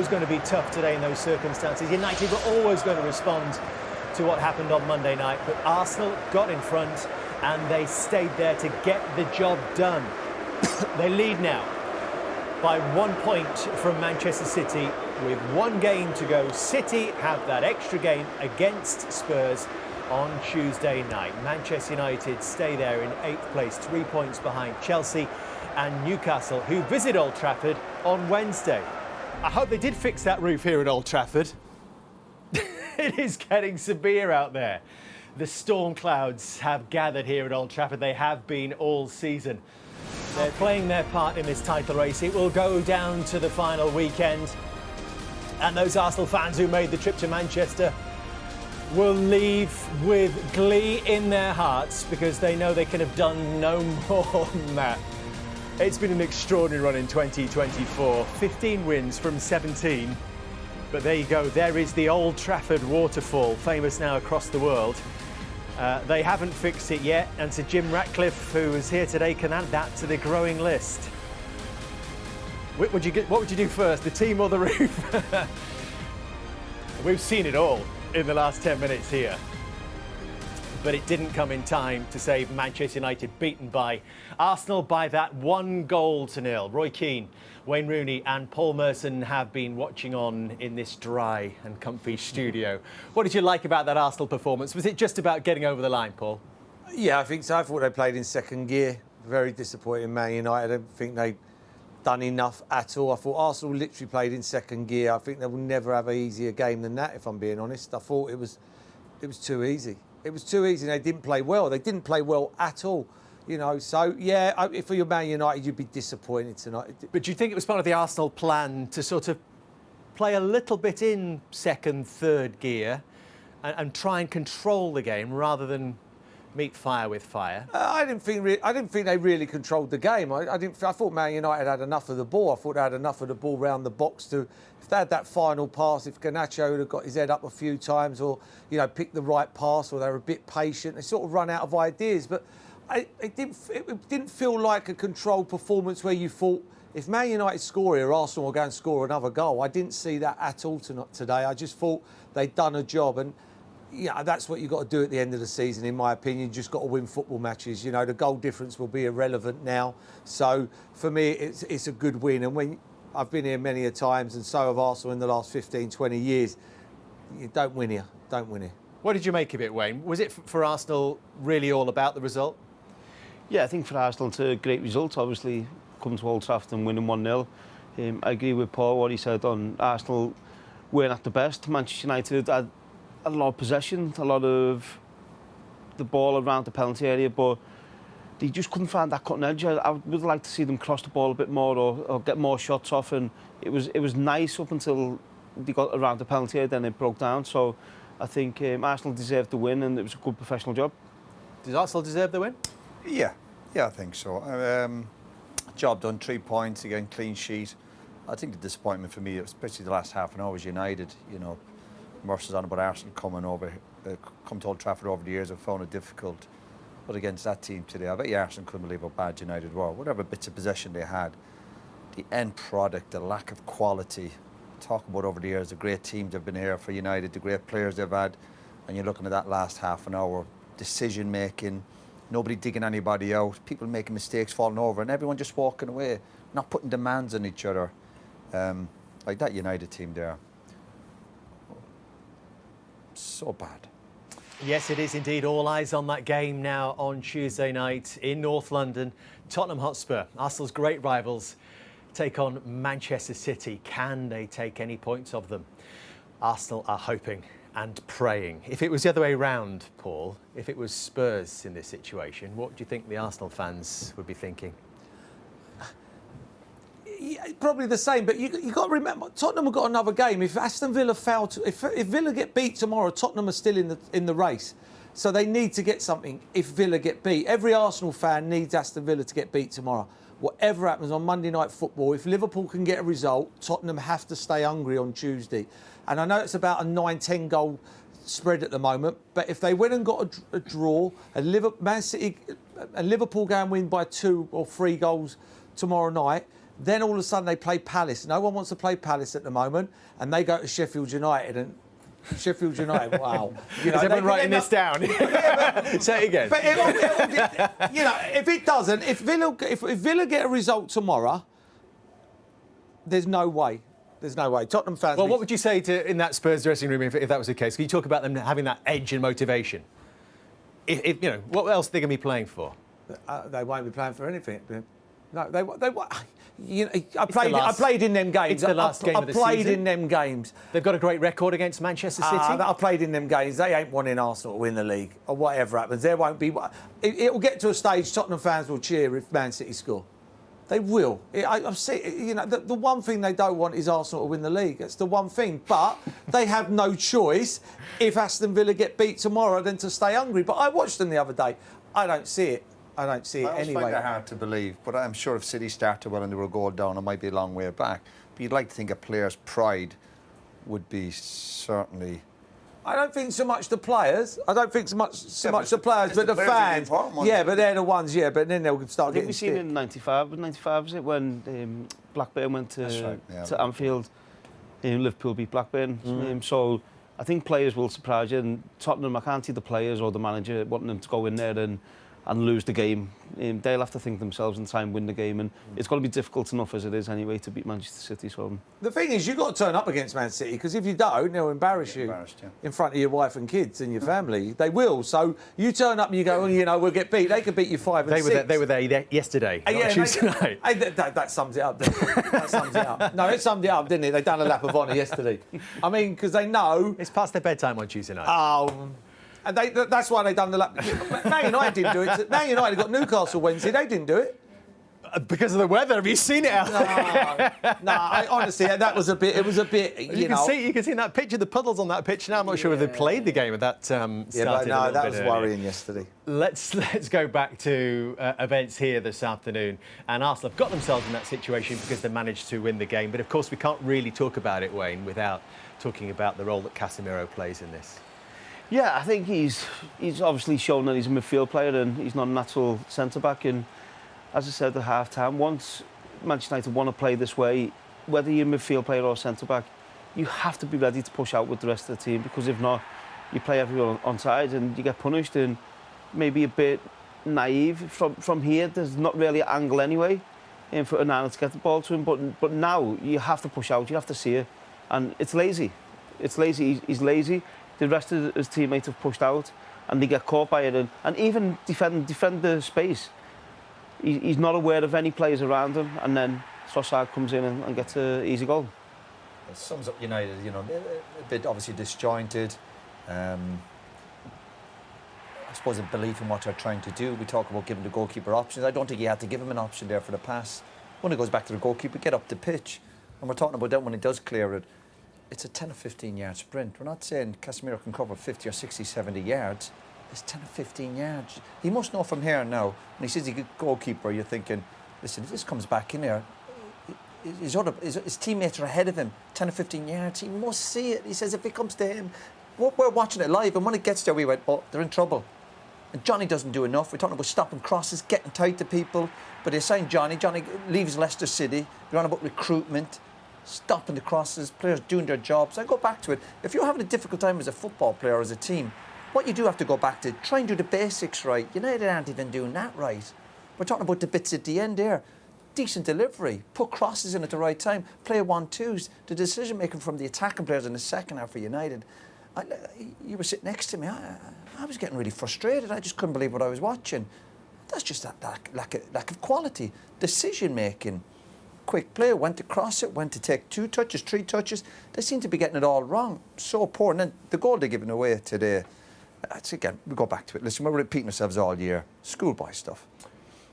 always going to be tough today in those circumstances. United were always going to respond to what happened on Monday night, but Arsenal got in front and they stayed there to get the job done. They lead now by 1 point from Manchester City with one game to go. City have that extra game against Spurs on Tuesday night. Manchester United stay there in 8th place, 3 points behind Chelsea and Newcastle, who visit Old Trafford on Wednesday. I hope they did fix that roof here at Old Trafford. It is getting severe out there. The storm clouds have gathered here at Old Trafford. They have been all season. They're playing their part in this title race. It will go down to the final weekend. And those Arsenal fans who made the trip to Manchester will leave with glee in their hearts because they know they can have done no more than that. It's been an extraordinary run in 2024. 15 wins from 17. But there you go. There is the Old Trafford waterfall, famous now across the world. They haven't fixed it yet, and Sir Jim Ratcliffe, who is here today, can add that to the growing list. What would you do first, the team or the roof? We've seen it all in the last 10 minutes here. But it didn't come in time to save Manchester United, beaten by Arsenal by that 1-0. Roy Keane, Wayne Rooney and Paul Merson have been watching on in this dry and comfy studio. What did you like about that Arsenal performance? Was it just about getting over the line, Paul? Yeah, I think so. I thought they played in second gear. Very disappointing, Man United. I don't think they done enough at all. I thought Arsenal literally played in second gear. I think they will never have an easier game than that, if I'm being honest. I thought it was too easy. It was too easy. They didn't play well. They didn't play well at all. You know, so yeah, if you're Man United, you'd be disappointed tonight. But do you think it was part of the Arsenal plan to sort of play a little bit in second, third gear and try and control the game rather than meet fire with fire? I didn't think they really controlled the game. I thought Man United had enough of the ball. I thought they had enough of the ball round the box to. If they had that final pass, if Garnacho would have got his head up a few times, or picked the right pass, or they were a bit patient, they sort of run out of ideas. But it didn't feel like a controlled performance where you thought if Man United score here, Arsenal will go and score another goal. I didn't see that at all today. I just thought they'd done a job, and that's what you've got to do at the end of the season, in my opinion. You've just got to win football matches. The goal difference will be irrelevant now. So for me, it's a good win. And when I've been here many a times, and so have Arsenal in the last 15, 20 years, you don't win here. Don't win here. What did you make of it, Wayne? Was it for Arsenal really all about the result? Yeah, I think for Arsenal it's a great result. Obviously, come to Old Trafford and winning 1-0. I agree with Paul, what he said on Arsenal weren't at the best. Manchester United had a lot of possession, a lot of the ball around the penalty area, but they just couldn't find that cutting edge. I would like to see them cross the ball a bit more or get more shots off, and it was nice up until they got around the penalty area, then it broke down. So I think Arsenal deserved the win, and it was a good professional job. Does Arsenal deserve the win? Yeah, I think so. Job done, 3 points, again, clean sheet. I think the disappointment for me, especially the last half an hour, was United. Mercer's on about Arsenal come to Old Trafford over the years. I've found it difficult. But against that team today, I bet you Arsenal couldn't believe how bad United were. Whatever bits of possession they had, the end product, the lack of quality. Talk about over the years, the great teams have been here for United, the great players they've had. And you're looking at that last half an hour, decision making, nobody digging anybody out, people making mistakes, falling over, and everyone just walking away, not putting demands on each other. Like that United team there. So bad. Yes, it is indeed. All eyes on that game now on Tuesday night in North London. Tottenham Hotspur, Arsenal's great rivals, take on Manchester City. Can they take any points of them? Arsenal are hoping and praying. If it was the other way round, Paul, if it was Spurs in this situation, what do you think the Arsenal fans would be thinking? Yeah, probably the same, but you got to remember, Tottenham have got another game. If Aston Villa if Villa get beat tomorrow, Tottenham are still in the race. So they need to get something if Villa get beat. Every Arsenal fan needs Aston Villa to get beat tomorrow. Whatever happens on Monday Night Football, if Liverpool can get a result, Tottenham have to stay hungry on Tuesday. And I know it's about a 9-10 goal spread at the moment, but if they went and got a draw, Man City and Liverpool go and win by 2 or 3 goals tomorrow night, Then all of a sudden they play Palace. No one wants to play Palace at the moment, and they go to Sheffield United and. Sheffield United, wow. You know, is everyone writing this down? Say it again. But you know, if it doesn't, if Villa get a result tomorrow, there's no way. There's no way. Tottenham fans... Well, what would you say in that Spurs dressing room if that was the case? Can you talk about them having that edge and motivation? If you know, what else are they going to be playing for? They won't be playing for anything. No, they you know, I played in them games. It's the last game of the season. I played in them games. They've got a great record against Manchester City. I played in them games. They ain't wanting Arsenal to win the league or whatever happens. There won't be... It'll get to a stage Tottenham fans will cheer if Man City score. They will. I've seen, you know, the one thing they don't want is Arsenal to win the league. That's the one thing. But they have no choice if Aston Villa get beat tomorrow than to stay hungry. But I watched them the other day. I don't see it. I don't see it anyway. I find that hard to believe, but I'm sure if City started well and they were a goal down, it might be a long way back. But you'd like to think a player's pride would be certainly... I don't think so much the players. I don't think so much the players, but the fans. Yeah, but they're the ones, yeah, but then they'll start getting stick. I think we've seen it in 95, was it, when Blackburn went to Anfield, Liverpool beat Blackburn. So I think players will surprise you, and Tottenham, I can't see the players or the manager wanting them to go in there and lose the game. They'll have to think themselves and try and win the game, and it's going to be difficult enough as it is anyway to beat Manchester City. So the thing is, you've got to turn up against Man City, because if you don't, they'll embarrass you in front of your wife and kids and your family. They will. So you turn up and you go, well, you know, we'll get beat. They could beat you 5-6. They were there yesterday, not Tuesday night. That sums it up. That sums it up. No, it summed it up, didn't it? They done a lap of honour yesterday. I mean, because they know it's past their bedtime on Tuesday night. Oh. And that's why they done the lap. Man United didn't do it. Man United got Newcastle Wednesday. They didn't do it. Because of the weather. Have you seen it out there? No, honestly, that was a bit... It was a bit, you know... You can see in that picture, the puddles on that pitch now. I'm not sure if they played the game at that started that was worrying yesterday. Let's go back to events here this afternoon. And Arsenal have got themselves in that situation because they managed to win the game. But, of course, we can't really talk about it, Wayne, without talking about the role that Casemiro plays in this. Yeah, I think he's obviously shown that he's a midfield player and he's not a natural centre-back. And as I said at half-time, once Manchester United want to play this way, whether you're a midfield player or centre-back, you have to be ready to push out with the rest of the team, because if not, you play everyone on side and you get punished. And maybe a bit naive from here, there's not really an angle anyway for Onana to get the ball to him. But now you have to push out, you have to see it. And it's lazy. It's lazy. He's lazy. The rest of his teammates have pushed out and they get caught by it. And even defend the space. He's not aware of any players around him, and then Trossard comes in and gets an easy goal. It sums up United, you know, a bit obviously disjointed. I suppose a belief in what they're trying to do. We talk about giving the goalkeeper options. I don't think he had to give him an option there for the pass. When it goes back to the goalkeeper, get up the pitch. And we're talking about that when he does clear it. It's a 10 or 15 yard sprint. We're not saying Casemiro can cover 50 or 60, 70 yards. It's 10 or 15 yards. He must know from here now. When he says he's a goalkeeper, you're thinking, listen, if this comes back in there, his teammates are ahead of him, 10 or 15 yards. He must see it. He says if it comes to him, we're watching it live, and when it gets there, we went, oh, they're in trouble. And Johnny doesn't do enough. We're talking about stopping crosses, getting tight to people. But they're saying Johnny leaves Leicester City. You're on about recruitment, stopping the crosses, players doing their jobs. I go back to it. If you're having a difficult time as a football player or as a team, what you do have to go back to, try and do the basics right. United aren't even doing that right. We're talking about the bits at the end there. Decent delivery, put crosses in at the right time, play 1-2s. The decision making from the attacking players in the second half for United. You were sitting next to me. I was getting really frustrated. I just couldn't believe what I was watching. That's just that lack of quality. Decision making. Quick play, when to cross it, when to take 2 touches, 3 touches. They seem to be getting it all wrong. So poor. And then the goal they're giving away today, again, we go back to it. Listen, we're repeating ourselves all year. Schoolboy stuff.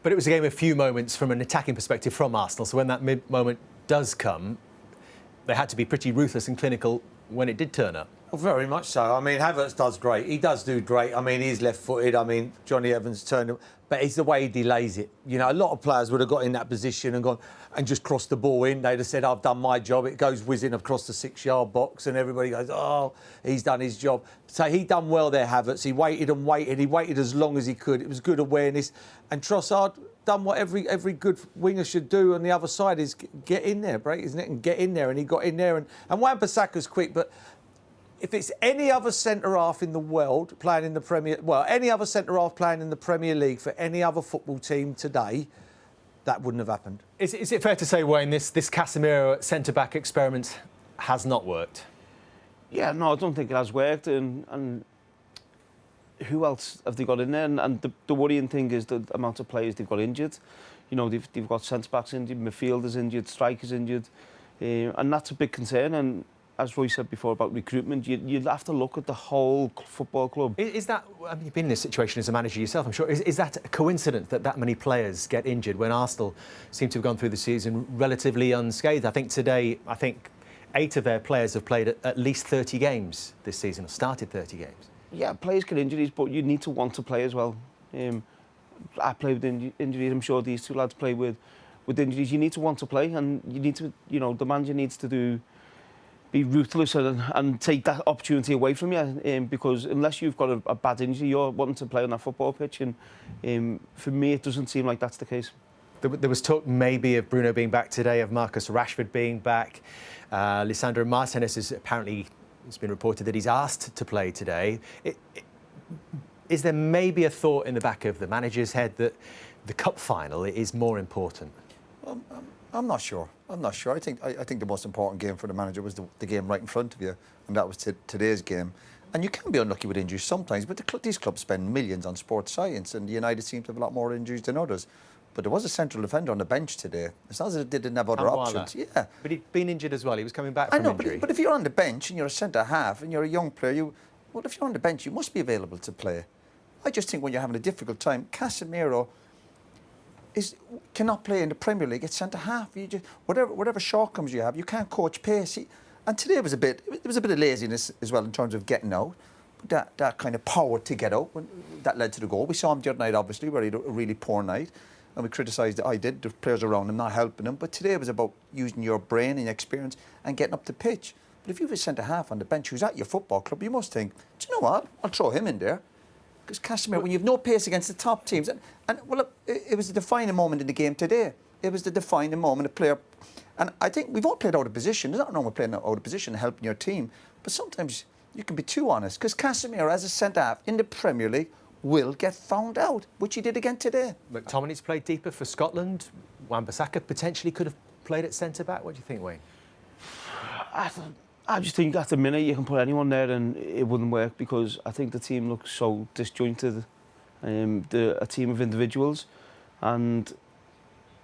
But it was a game of few moments from an attacking perspective from Arsenal. So when that moment does come, they had to be pretty ruthless and clinical when it did turn up. Well, very much so. I mean, Havertz does great. He does do great. I mean, he's left-footed. I mean, Johnny Evans turned him. But it's the way he delays it. You know, a lot of players would have got in that position and gone and just crossed the ball in. They'd have said, I've done my job. It goes whizzing across the 6-yard box and everybody goes, oh, he's done his job. So he done well there, Havertz. He waited and waited. He waited as long as he could. It was good awareness. And Trossard, done what every good winger should do on the other side, is get in there, break his neck and get in there. And he got in there. And Wan-Bissaka's quick, but if it's any other centre-half in the world playing in the any other centre-half playing in the Premier League for any other football team today, that wouldn't have happened. Is it fair to say, Wayne, this Casemiro centre-back experiment has not worked? Yeah, no, I don't think it has worked. And who else have they got in there? And the worrying thing is the amount of players they've got injured. You know, they've got centre-backs injured, midfielders injured, strikers injured. And that's a big concern. And as Roy said before about recruitment, you'd have to look at the whole football club. Is that, I mean, you've been in this situation as a manager yourself, I'm sure. Is that a coincidence that many players get injured when Arsenal seem to have gone through the season relatively unscathed? I think today, 8 of their players have played at least 30 games this season, or started 30 games. Yeah, players get injuries, but you need to want to play as well. I play with injuries. I'm sure these two lads play with injuries. You need to want to play, and you need to, you know, the manager needs to be ruthless and take that opportunity away from you. Because unless you've got a bad injury, you're wanting to play on that football pitch. And for me, it doesn't seem like that's the case. There was talk maybe of Bruno being back today, of Marcus Rashford being back. Lisandro Martinez is apparently, it's been reported that he's asked to play today. Is there maybe a thought in the back of the manager's head that the cup final is more important? I'm not sure. I think the most important game for the manager was the game right in front of you, and that was today's game. And you can be unlucky with injuries sometimes, but these clubs spend millions on sports science, and United seem to have a lot more injuries than others. But there was a central defender on the bench today. It's not as if they didn't have other options. Yeah. But he'd been injured as well. He was coming back from injury. But if you're on the bench and you're a centre-half and you're a young player, if you're on the bench, you must be available to play. I just think when you're having a difficult time, Casemiro cannot play in the Premier League at centre-half. Whatever shortcomings you have, you can't coach pace. And today there was a bit of laziness as well in terms of getting out. But that kind of power to get out, that led to the goal. We saw him the other night, obviously, where he had a really poor night. And we criticised the players around him not helping him. But today it was about using your brain and your experience and getting up the pitch. But if you have a centre-half on the bench who's at your football club, you must think, do you know what? I'll throw him in there. Because Casemiro, when you have no pace against the top teams, it was the defining moment in the game today. It was the defining moment, a player. And I think we've all played out of position. There's nothing wrong with playing out of position and helping your team. But sometimes you can be too honest. Because Casemiro, as a centre-half in the Premier League, will get found out, which he did again today. McTominay's played deeper for Scotland. Wan-Bissaka potentially could have played at centre-back. What do you think, Wayne? I just think at the minute you can put anyone there and it wouldn't work, because I think the team looks so disjointed, a team of individuals, and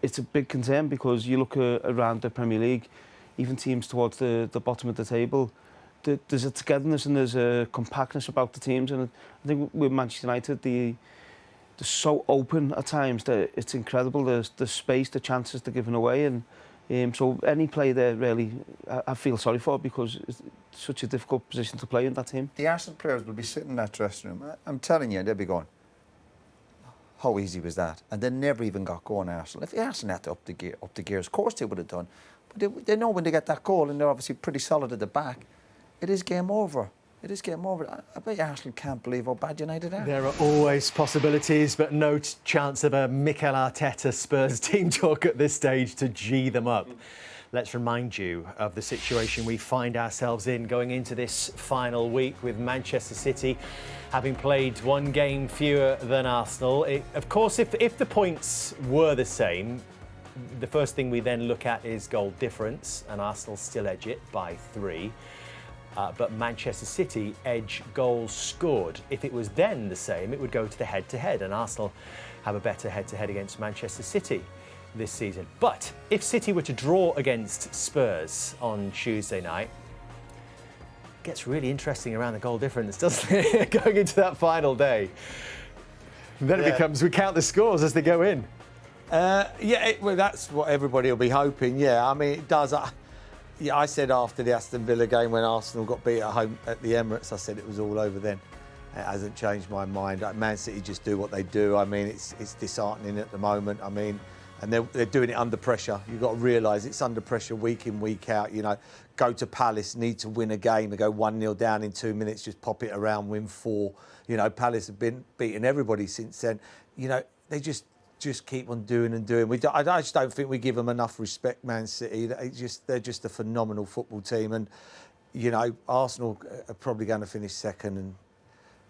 it's a big concern because you look around the Premier League, even teams towards the bottom of the table, there's a togetherness and there's a compactness about the teams, and I think with Manchester United, they're so open at times that it's incredible. The space, the chances they're giving away, and so any play there really, I feel sorry for, because it's such a difficult position to play in that team. The Arsenal players will be sitting in that dressing room. I'm telling you, they'll be going, how easy was that? And they never even got going, Arsenal. If Arsenal had to up the gears, of course they would have done. But they know when they get that goal, and they're obviously pretty solid at the back, it is game over. It is game over. I bet Arsenal can't believe how bad United are. There are always possibilities, but no chance of a Mikel Arteta Spurs team talk at this stage to G them up. Let's remind you of the situation we find ourselves in going into this final week, with Manchester City having played one game fewer than Arsenal. Of course, if the points were the same, the first thing we then look at is goal difference, and Arsenal still edge it by 3. But Manchester City edge goals scored. If it was then the same, it would go to the head-to-head, and Arsenal have a better head-to-head against Manchester City this season. But if City were to draw against Spurs on Tuesday night, it gets really interesting around the goal difference, doesn't it? Going into that final day. Then it becomes, we count the scores as they go in. Well, that's what everybody will be hoping, yeah. I mean, it does. Yeah, I said after the Aston Villa game when Arsenal got beat at home at the Emirates, I said it was all over then. It hasn't changed my mind. Man City just do what they do. I mean, it's disheartening at the moment. I mean, and they're doing it under pressure. You've got to realise it's under pressure week in, week out. You know, go to Palace, need to win a game. They go 1-0 down in 2 minutes, just pop it around, win 4. You know, Palace have been beating everybody since then. You know, they just just keep on doing and doing. I just don't think we give them enough respect, Man City. They're just a phenomenal football team, and Arsenal are probably going to finish second. And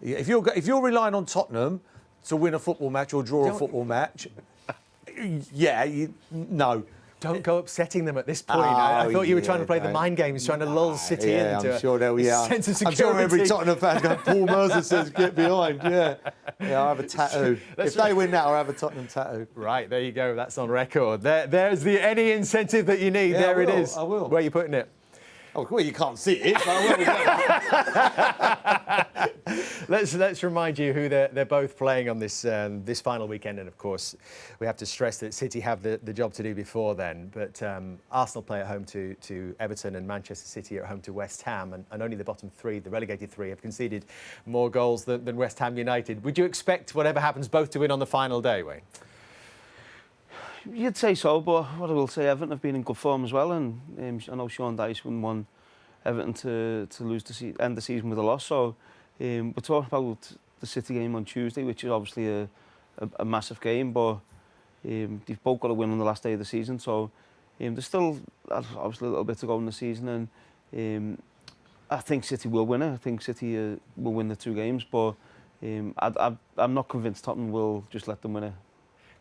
if you're relying on Tottenham to win a football match or draw a football match, no. Don't go upsetting them at this point. I thought you were trying to play the mind games, trying to lull City into I'm sure a sense of security. I'm sure every Tottenham fan going, Paul Merson says, get behind. Yeah, I have a tattoo. If they win that, I'll have a Tottenham tattoo. Right, there you go. That's on record. There's any incentive that you need. There it is. I will. Where are you putting it? Oh, well, you can't see it, but I will. Let's remind you who they're both playing on this final weekend, and of course we have to stress that City have the job to do before then. But Arsenal play at home to Everton, and Manchester City are at home to West Ham, and only the bottom three, the relegated three, have conceded more goals than West Ham United. Would you expect, whatever happens, both to win on the final day, Wayne? You'd say so, but what I will say, Everton have been in good form as well, and I know Sean Dyche wouldn't want Everton to lose end the season with a loss. So we're talking about the City game on Tuesday, which is obviously a massive game, but they've both got to win on the last day of the season. So there's still obviously a little bit to go in the season, and I think City will win it. I think City will win the two games, but I'm not convinced Tottenham will just let them win it.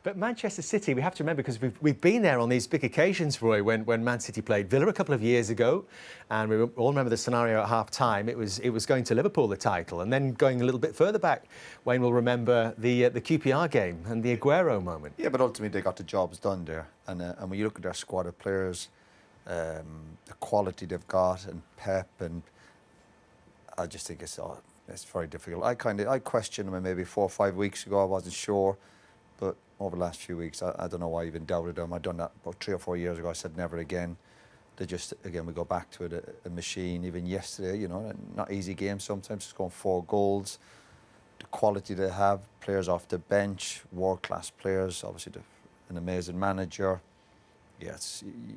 But Manchester City, we have to remember, because we've been there on these big occasions, Roy, when Man City played Villa a couple of years ago, and we all remember the scenario at half-time. It was going to Liverpool, the title, and then going a little bit further back, Wayne will remember the QPR game and the Aguero moment. Yeah, but ultimately they got the jobs done there, and when you look at their squad of players, the quality they've got, and Pep, and I just think it's very difficult. I questioned them maybe 4 or 5 weeks ago. I wasn't sure. But over the last few weeks, I don't know why I even doubted them. I'd done that about 3 or 4 years ago. I said never again. They just, again, we go back to it, a machine. Even yesterday, not easy game sometimes, scoring 4 goals. The quality they have, players off the bench, world-class players, obviously an amazing manager. Yeah,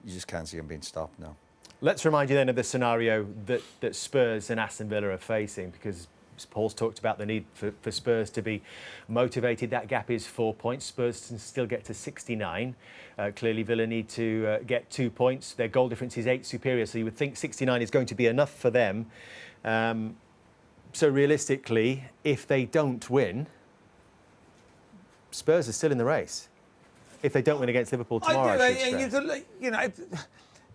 you just can't see them being stopped now. Let's remind you then of the scenario that Spurs and Aston Villa are facing, because Paul's talked about the need for Spurs to be motivated. That gap is 4 points. Spurs can still get to 69. Clearly, Villa need to get 2 points. Their goal difference is 8 superior, so you would think 69 is going to be enough for them. So realistically, if they don't win, Spurs are still in the race. If they don't win against Liverpool tomorrow, I should stress.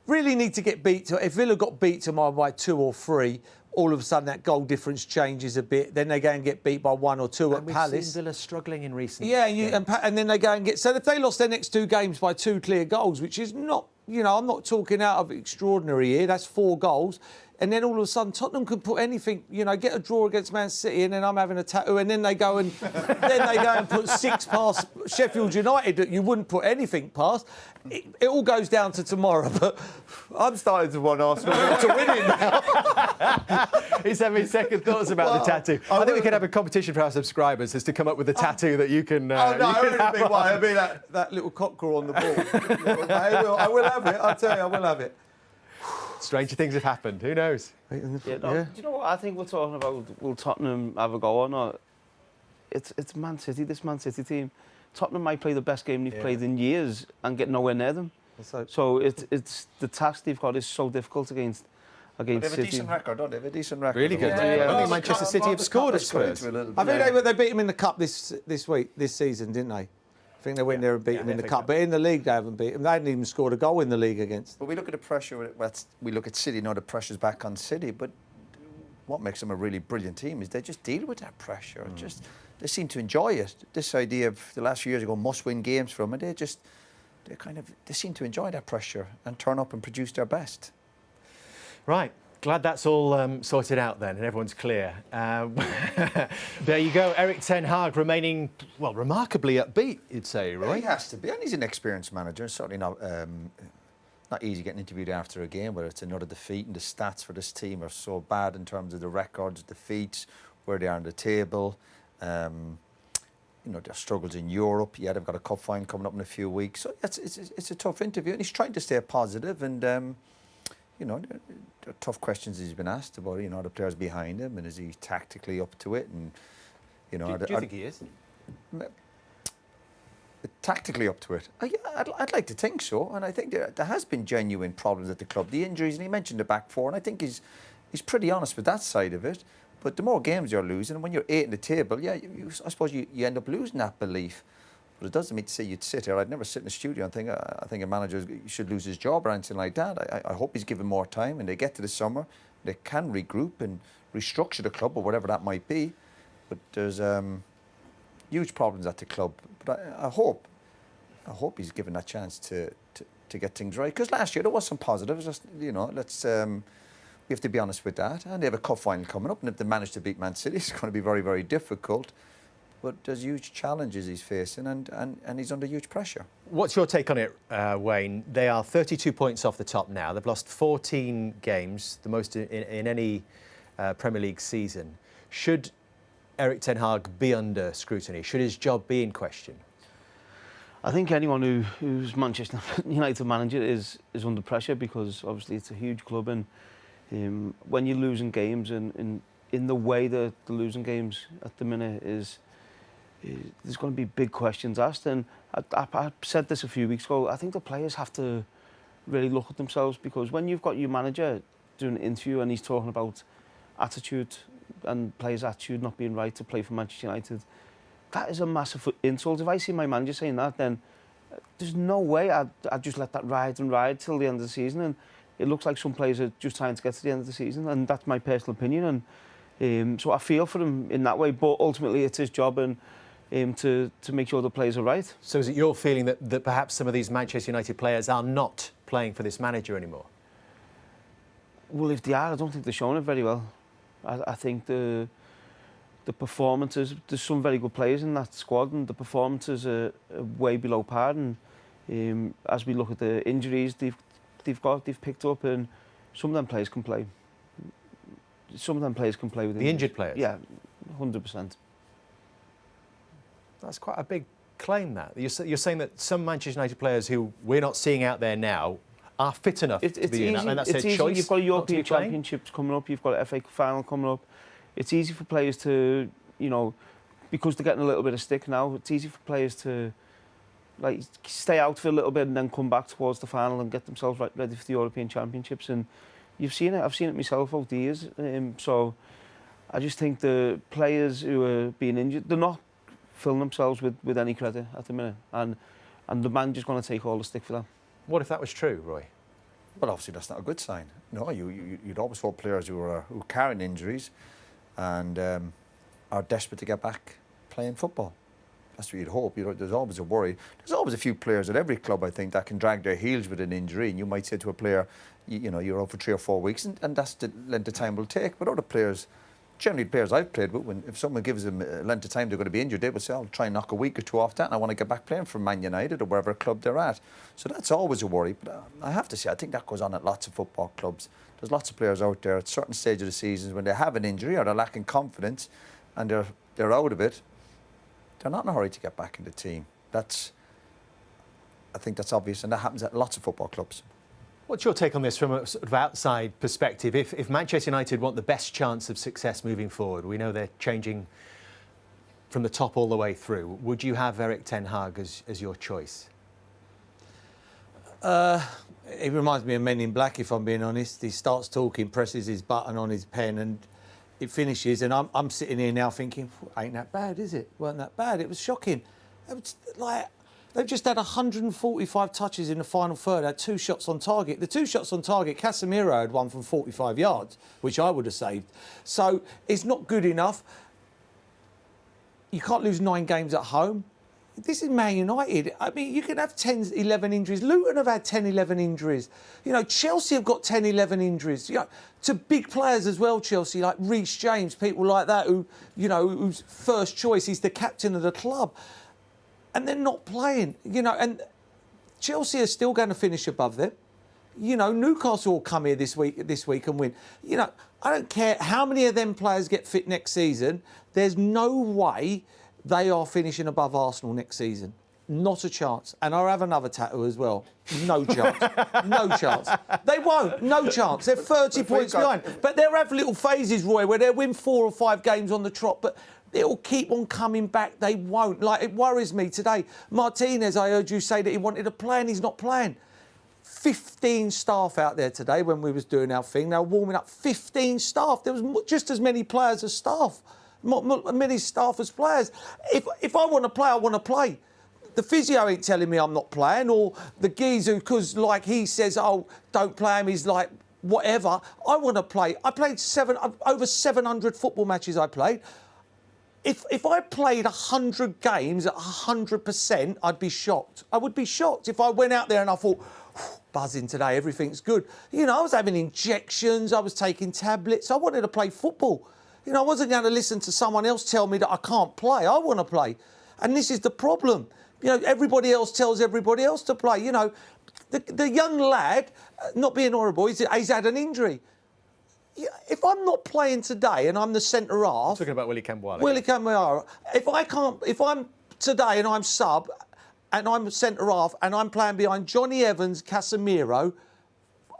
Really need to get beat. If Villa got beat tomorrow by 2 or 3, all of a sudden that goal difference changes a bit. Then they go and get beat by 1 or 2 at Palace. We've seen Villa struggling in recent and then they go and get... So if they lost their next 2 games by 2 clear goals, which is not, I'm not talking out of extraordinary here, that's 4 goals. And then all of a sudden Tottenham can put anything, get a draw against Man City, and then I'm having a tattoo, and then they go and put 6 past Sheffield United that you wouldn't put anything past. It all goes down to tomorrow, but I'm starting to want Arsenal to win it now. He's having second thoughts about the tattoo. I think we could have a competition for our subscribers as to come up with a tattoo that you can. I mean that little cockerel on the ball. I will have it. I'll tell you, I will have it. Stranger things have happened. Who knows? Do you know what I think we're talking about? Will Tottenham have a go or not? It's Man City, this Man City team. Tottenham might play the best game they've played in years and get nowhere near them. So it's the task they've got is so difficult against They have City. a decent record, don't they? They have a decent record. Really good. I don't think Manchester City have scored at Spurs. I think they beat them in the cup this season, didn't they? I think they went there and beat them in the cup. But in the league, they haven't beat them. They hadn't even scored a goal in the league against. But we look at the pressure. We look at City, the pressure's back on City. But what makes them a really brilliant team is they just deal with that pressure. They seem to enjoy it. This idea of the last few years ago, must-win games from it. They seem to enjoy that pressure and turn up and produce their best. Right. Glad that's all sorted out then and everyone's clear. There you go. Eric Ten Hag remaining, remarkably upbeat, you'd say, Roy? Yeah, he has to be. And he's an experienced manager. Certainly not easy getting interviewed after a game where it's another defeat, and the stats for this team are so bad in terms of the records, defeats, where they are on the table. Their struggles in Europe. Yeah, they've got a cup final coming up in a few weeks. So it's a tough interview, and he's trying to stay positive. And there are tough questions he's been asked about. The players behind him, and is he tactically up to it? And do you think he is? tactically up to it? I'd like to think so, and I think there has been genuine problems at the club. The injuries, and he mentioned the back four, and I think he's pretty honest with that side of it. But the more games you're losing, and when you're 8 in the table, yeah, I suppose you end up losing that belief. But it doesn't mean to say you'd sit here. I'd never sit in a studio and think, I think a manager should lose his job or anything like that. I hope he's given more time, and they get to the summer, they can regroup and restructure the club or whatever that might be. But there's huge problems at the club. But I hope he's given that chance to get things right. Because last year there was some positives. Just, we have to be honest with that. And they have a cup final coming up, and if they manage to beat Man City, it's going to be very, very difficult. But there's huge challenges he's facing, and he's under huge pressure. What's your take on it, Wayne? They are 32 points off the top now. They've lost 14 games, the most in any Premier League season. Should Erik ten Hag be under scrutiny? Should his job be in question? I think anyone who's Manchester United manager is under pressure, because obviously it's a huge club, and when you're losing games and in the way that the losing games at the minute there's going to be big questions asked. And I said this a few weeks ago, I think the players have to really look at themselves, because when you've got your manager doing an interview and he's talking about attitude and players' attitude not being right to play for Manchester United, that is a massive insult. If I see my manager saying that, then there's no way I'd just let that ride till the end of the season. And it looks like some players are just trying to get to the end of the season, and that's my personal opinion. And so I feel for him in that way, but ultimately it's his job and to make sure the players are right. So is it your feeling that perhaps some of these Manchester United players are not playing for this manager anymore? Well, if they are, I don't think they're showing it very well. I think the performances, there's some very good players in that squad, and the performances are way below par. And as we look at the injuries they've picked up, and some of them players can play. Some of them players can play with the injured players. Yeah, 100%. That's quite a big claim, that. You're saying that some Manchester United players who we're not seeing out there now are fit enough to be in that, and that's their choice. You've got European Championships coming up, you've got an FA final coming up. It's easy for players to, because they're getting a little bit of stick now, it's easy for players to stay out for a little bit and then come back towards the final and get themselves ready for the European Championships. And you've seen it, I've seen it myself over the years. So I just think the players who are being injured, they're not filling themselves with any credit at the minute, and the manager's going to take all the stick for that. What if that was true, Roy? Well, obviously that's not a good sign. No, you'd always hope players who are carrying injuries and are desperate to get back playing football. That's what you'd hope. There's always a worry. There's always a few players at every club, I think, that can drag their heels with an injury, and you might say to a player, you're out for 3 or 4 weeks, and that's the length of time will take. But other players, generally players I've played with, if someone gives them a length of time they're going to be injured, they would say, I'll try and knock a week or 2 off that, and I want to get back playing for Man United or wherever club they're at. So that's always a worry. But I have to say, I think that goes on at lots of football clubs. There's lots of players out there at certain stages of the seasons when they have an injury or they're lacking confidence and they're out of it, they're not in a hurry to get back in the team. I think that's obvious, and that happens at lots of football clubs. What's your take on this from a sort of outside perspective? If Manchester United want the best chance of success moving forward, we know they're changing from the top all the way through, would you have Erik ten Hag as your choice? It reminds me of Men in Black, if I'm being honest. He starts talking, presses his button on his pen, and it finishes. And I'm sitting here now thinking, ain't that bad, is it? Weren't that bad? It was shocking. It was they've just had 145 touches in the final third, had 2 shots on target. The 2 shots on target, Casemiro had one from 45 yards, which I would have saved. So it's not good enough. You can't lose 9 games at home. This is Man United. I mean, you can have 10, 11 injuries. Luton have had 10, 11 injuries. Chelsea have got 10, 11 injuries. To big players as well, Chelsea, like Reece James, people like that whose first choice is the captain of the club. And they're not playing, and Chelsea are still going to finish above them. Newcastle will come here this week and win. I don't care how many of them players get fit next season. There's no way they are finishing above Arsenal next season. Not a chance. And I'll have another tattoo as well. No chance. No chance. They won't. No chance. They're 30 points behind. But they'll have little phases, Roy, where they'll win 4 or 5 games on the trot. But It'll keep on coming back. They won't. Like, it worries me today. Martinez, I heard you say that he wanted to play and he's not playing. 15 staff out there today when we was doing our thing. They were warming up. 15 staff. There was just as many players as staff. Many staff as players. If I want to play, I want to play. The physio ain't telling me I'm not playing, or the geezer, because like he says, oh, don't play him, he's like, whatever. I want to play. I played over 700 football matches I played. If I played 100 games at 100%, I'd be shocked. I would be shocked if I went out there and I thought, buzzing today, everything's good. You know, I was having injections, I was taking tablets. I wanted to play football. You know, I wasn't going to listen to someone else tell me that I can't play. I want to play. And this is the problem. You know, everybody else tells everybody else to play. You know, the young lad, not being horrible, he's had an injury. If I'm not playing today and I'm the centre half... Talking about Willy Campbell. Willy Campbell. If I'm today and I'm sub and I'm centre half and I'm playing behind Johnny Evans, Casemiro,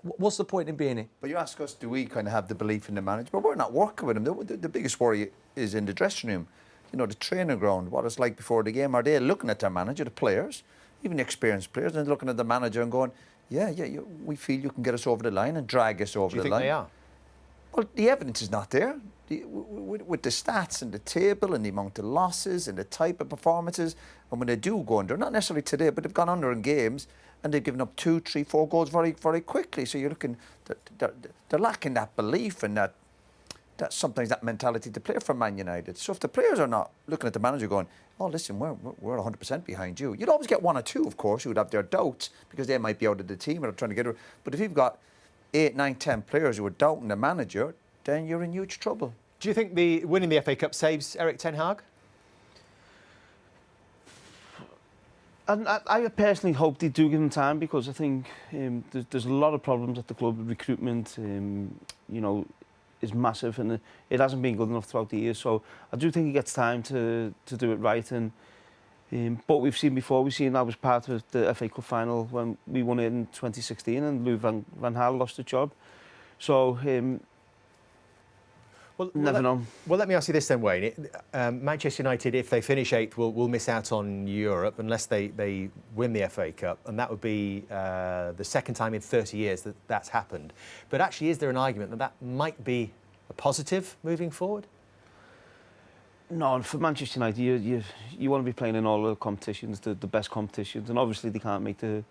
what's the point in being here? But you ask us, do we kind of have the belief in the manager? But we're not working with him. The biggest worry is in the dressing room. You know, the training ground, what it's like before the game. Are they looking at their manager, the players, even the experienced players, and looking at the manager and going, we feel you can get us over the line and drag us over the line. Do you think they are? Well, the evidence is not there. With the stats and the table and the amount of losses and the type of performances, and when they do go under, not necessarily today, but they've gone under in games and they've given up 2, 3, 4 goals very, very quickly. So you're looking, they're lacking that belief and that sometimes that mentality to play for Man United. So if the players are not looking at the manager going, oh, listen, we're 100% behind you. You'd always get 1 or 2, of course, who would have their doubts because they might be out of the team or trying to get her. But if you've got 8, 9, 10 players who are doubting the manager, then you're in huge trouble. Do you think winning the FA Cup saves Eric Ten Hag? And I personally hope they do give him time, because I think there's a lot of problems at the club. Recruitment, you know, is massive, and it hasn't been good enough throughout the years. So I do think he gets time to do it right. And but we've seen before. I was part of the FA Cup final when we won it in 2016, and Louis van Gaal lost the job. So never know. Well, let me ask you this then, Wayne. Manchester United, if they finish 8th, will miss out on Europe unless they win the FA Cup, and that would be the second time in 30 years that's happened. But actually, is there an argument that might be a positive moving forward? No, for Manchester United, you want to be playing in all the competitions, the best competitions, and obviously they can't make the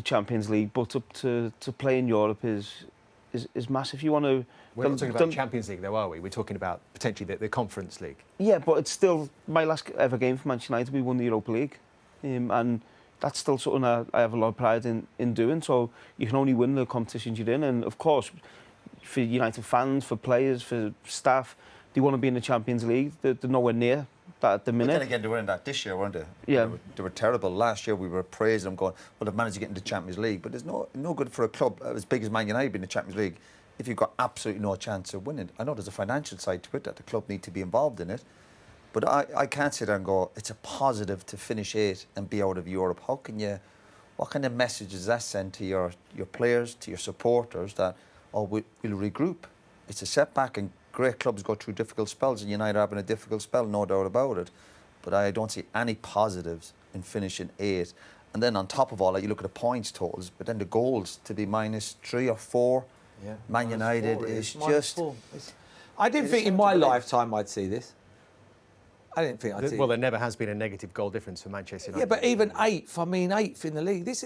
Champions League, but to play in Europe is massive. You want to... We're not talking about Champions League, though, are we? We're talking about potentially the Conference League. Yeah, but it's still my last ever game for Manchester United. We won the Europa League, and that's still something I have a lot of pride in doing. So you can only win the competitions you're in, and of course, for United fans, for players, for staff, they want to be in the Champions League. They're nowhere near that at the minute. But then again, they were in that this year, weren't they? Yeah. They were terrible. Last year we were praising them, going, well, they've managed to get into the Champions League. But there's no good for a club as big as Man United being in the Champions League if you've got absolutely no chance of winning. I know there's a financial side to it, that the club need to be involved in it. But I can't sit there and go, it's a positive to finish 8th and be out of Europe. How can you... What kind of message does that send to your players, to your supporters, that, oh, we'll regroup? It's a setback, and great clubs go through difficult spells, and United are having a difficult spell, no doubt about it. But I don't see any positives in finishing 8th. And then on top of all that, you look at the points totals, but then the goals to be -3 or 4. Yeah. Man United is just... I didn't think in my lifetime I'd see this. I didn't think I'd see it. Well, there never has been a negative goal difference for Manchester United. Yeah, but even 8th, I mean 8th in the league. This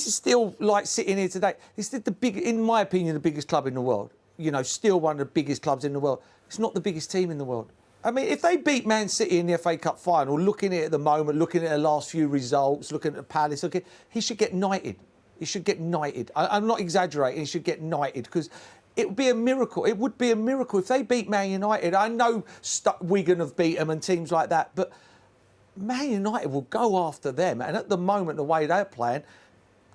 is still like sitting here today. This is in my opinion, the biggest club in the world. You know, still one of the biggest clubs in the world. It's not the biggest team in the world. I mean, if they beat Man City in the FA Cup final, looking at it at the moment, looking at the last few results, looking at the Palace, he should get knighted. He should get knighted. I'm not exaggerating. He should get knighted, because it would be a miracle. It would be a miracle if they beat Man United. I know Wigan have beat them and teams like that, but Man United will go after them. And at the moment, the way they're playing,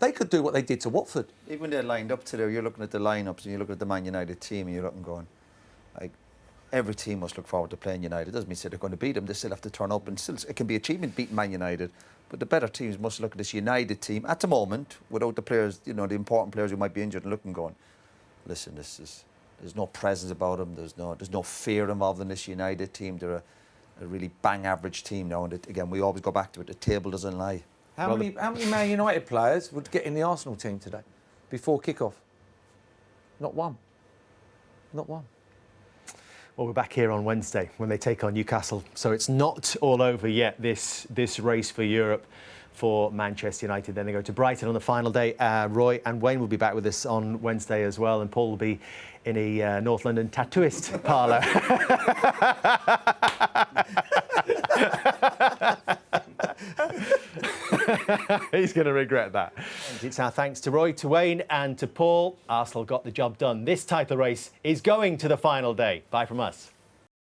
they could do what they did to Watford. Even when they're lined up today, you're looking at the lineups and you're looking at the Man United team and you're looking going, like, every team must look forward to playing United. It doesn't mean they're going to beat them. They still have to turn up, and still it can be achievement beating Man United. But the better teams must look at this United team at the moment, without the players, you know, the important players who might be injured, and looking going, listen, this is There's no presence about them. There's no fear involved in this United team. They're a really bang average team now. And again, we always go back to it. The table doesn't lie. How many Man United players would get in the Arsenal team today before kick-off? Not one. Not one. Well, we're back here on Wednesday when they take on Newcastle. So it's not all over yet, this race for Europe for Manchester United. Then they go to Brighton on the final day. Roy and Wayne will be back with us on Wednesday as well. And Paul will be in a North London tattooist parlour. He's going to regret that. It's our thanks to Roy, to Wayne and to Paul. Arsenal got the job done. This title race is going to the final day. Bye from us.